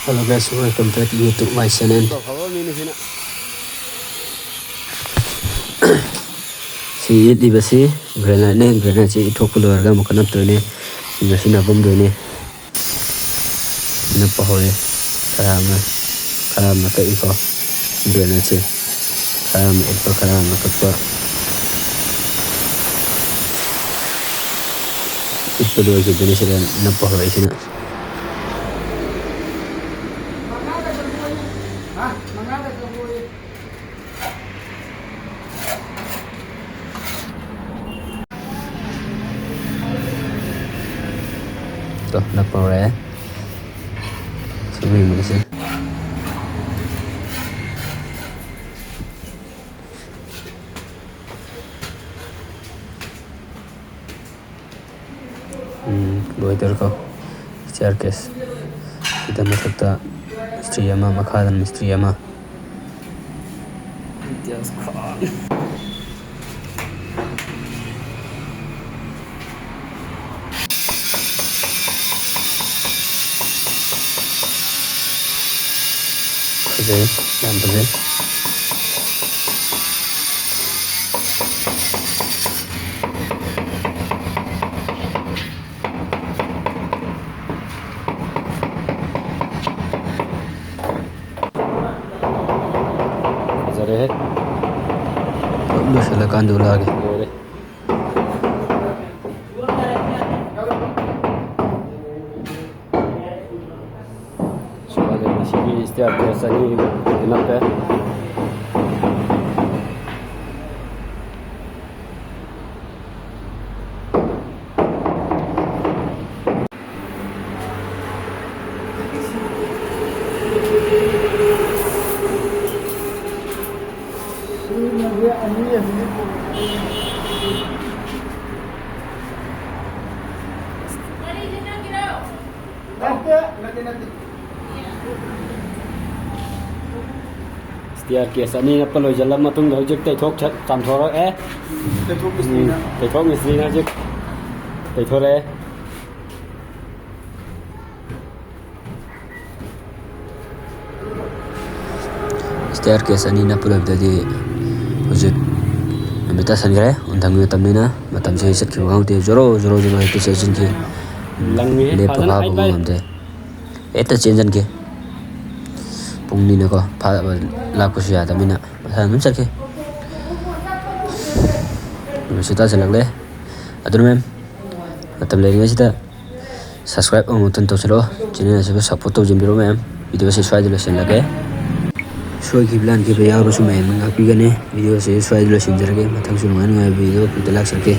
Hello guys, welcome back to my channel. Si di basi granite si ithok lor ga makanap to ne ngasi na bom do ne na pahole karama ka iko granite si karama ka pa ito do ke dene sila na pahole sina to na pahole sabi mo kasi loiter ko staircase kita matakta mistri ama makhadan mistri ama Fazay yan fazay है दूसरा कांदूला आगे सुबह मशीनी इस्तेमाल कैसा नहीं इतना पे staircase ani na palo jalam matung hojek tai thok tam thoro tai thok misri na jek tai thore staircase ani na palo dadi hojek amita sangre undang mi tamni na matam se set ki wang te zoro te se jin ki langmi le pa ba bu amte eta chenjan ke pungni na ko pha la ku sia ta mina sa nun sa ke sita selak le adur mem matam le ngai sita subscribe on ton to selo channel se support to jimbiro mem video se swai dilo sen lage swai ki plan ke ya ro su mem ngapi gane video se swai dilo sen jarage matam su ngai video putela sake